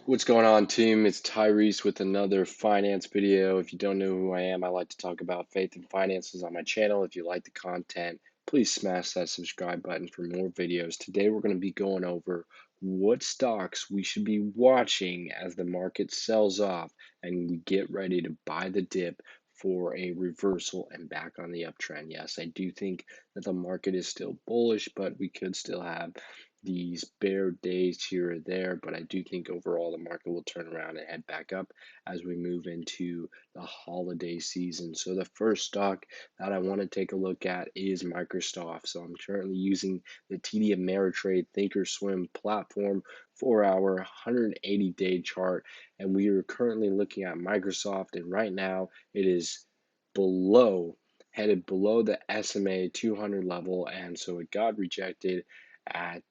What's going on, team? It's Tyrese with another finance video. If you don't know who I am, I like to talk about faith and finances on my channel. If you like the content, please smash that subscribe button for more videos. Today, we're going to be going over what stocks we should be watching as the market sells off and we get ready to buy the dip for a reversal and back on the uptrend. Yes, I do think that the market is still bullish, but we could still have these bear days here or there, but I do think overall the market will turn around and head back up as we move into the holiday season. So the first stock that I want to take a look at is Microsoft. So I'm currently using the TD Ameritrade Thinkorswim platform for our 180-day chart, and we are currently looking at Microsoft, and right now it is below headed below the SMA 200 level, and so it got rejected at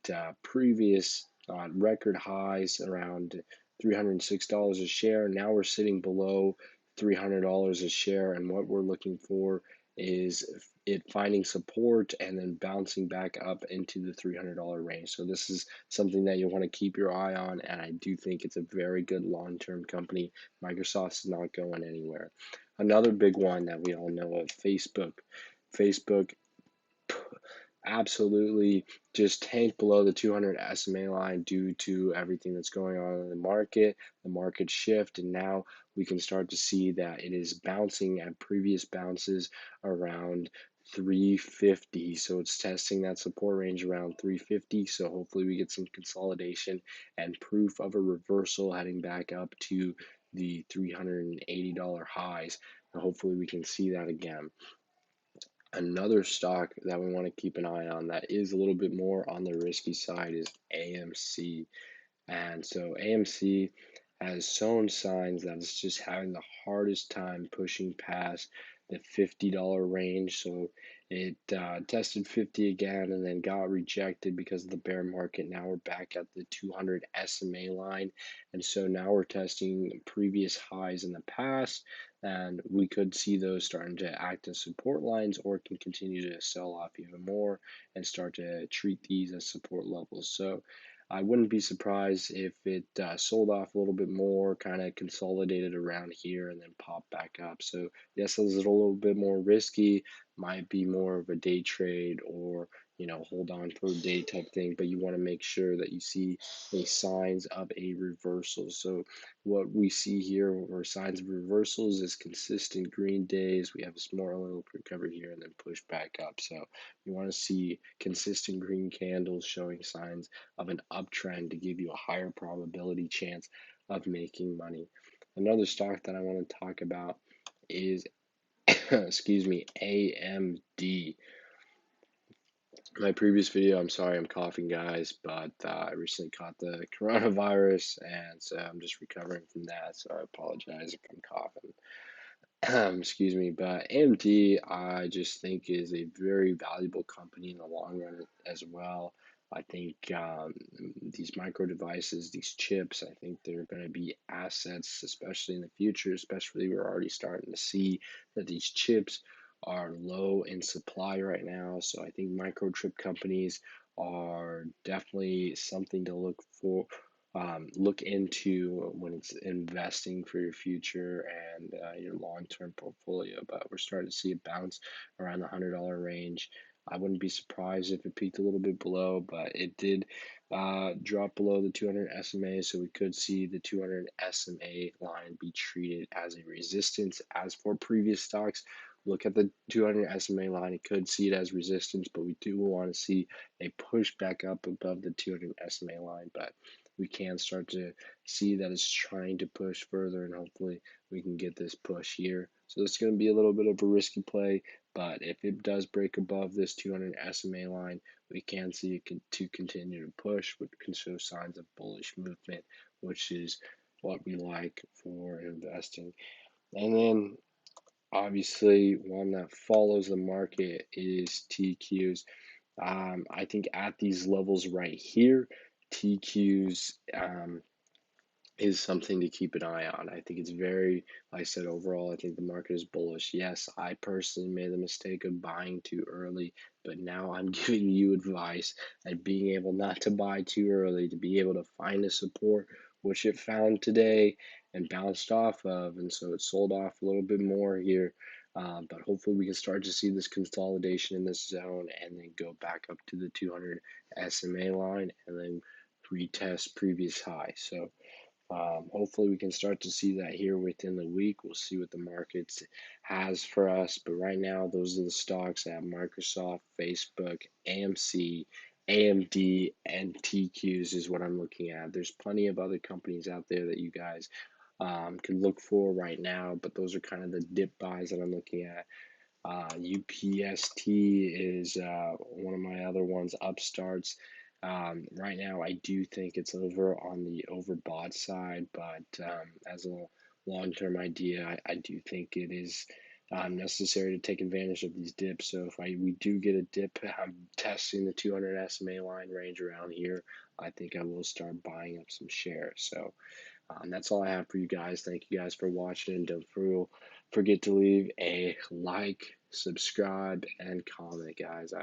previous record highs around $306 a share. Now we're sitting below $300 a share, and what we're looking for is it finding support and then bouncing back up into the $300 range. So this is something that you want to keep your eye on, and I do think it's a very good long-term company. Microsoft's not going anywhere. Another big one that we all know of, Facebook. Facebook absolutely just tanked below the 200 SMA line due to everything that's going on in the market shift, and now we can start to see that it is bouncing at previous bounces around 350. So it's testing that support range around 350. So hopefully we get some consolidation and proof of a reversal heading back up to the $380 highs. And hopefully we can see that again. Another stock that we want to keep an eye on that is a little bit more on the risky side is AMC. And so AMC has shown signs that it's just having the hardest time pushing past the $50 range. So it tested 50 again and then got rejected because of the bear market. Now we're back at the 200 SMA line. And so now we're testing previous highs in the past. And we could see those starting to act as support lines, or it can continue to sell off even more and start to treat these as support levels. So I wouldn't be surprised if it sold off a little bit more, kind of consolidated around here, and then popped back up. So yes, it's a little bit more risky, might be more of a day trade or hold on for a day type thing, but you want to make sure that you see any signs of a reversal. So what we see here or signs of reversals is consistent green days. We have a small little recovery here and then push back up. So you want to see consistent green candles showing signs of an uptrend to give you a higher probability chance of making money. Another stock that I want to talk about is excuse me, AMD. My previous video, I'm sorry I'm coughing, guys, but I recently caught the coronavirus, and so I'm just recovering from that, so I apologize if I'm coughing. Excuse me, but AMD, I just think is a very valuable company in the long run as well. I think these micro devices, these chips, I think they're going to be assets, especially in the future. Especially, we're already starting to see that these chips are low in supply right now. So I think microchip companies are definitely something to look into when it's investing for your future and your long-term portfolio. But we're starting to see a bounce around the $100 range. I wouldn't be surprised if it peaked a little bit below, but it did drop below the 200 SMA, so we could see the 200 SMA line be treated as a resistance. As for previous stocks, look at the 200 SMA line. It could see it as resistance, but we do want to see a push back up above the 200 SMA line. But we can start to see that it's trying to push further, and hopefully we can get this push here. So it's going to be a little bit of a risky play, but if it does break above this 200 SMA line, we can see it to continue to push, which can show signs of bullish movement, which is what we like for investing. And then obviously one that follows the market is TQs. I think at these levels right here, TQs is something to keep an eye on. I think it's very, like I said, overall, I think the market is bullish. Yes, I personally made the mistake of buying too early, but now I'm giving you advice at being able not to buy too early, to be able to find a support which it found today and bounced off of, and so it sold off a little bit more here. But hopefully we can start to see this consolidation in this zone and then go back up to the 200 SMA line and then retest previous high. So hopefully, we can start to see that here within the week. We'll see what the markets has for us. But right now, those are the stocks at Microsoft, Facebook, AMC, AMD, and TQs is what I'm looking at. There's plenty of other companies out there that you guys can look for right now, but those are kind of the dip buys that I'm looking at. UPST is one of my other ones, Upstarts. Right now, I do think it's over on the overbought side, but as a long-term idea, I do think it is necessary to take advantage of these dips. So if we do get a dip, I'm testing the 200 SMA line range around here. I think I will start buying up some shares. So that's all I have for you guys. Thank you guys for watching. Don't forget to leave a like, subscribe, and comment, guys.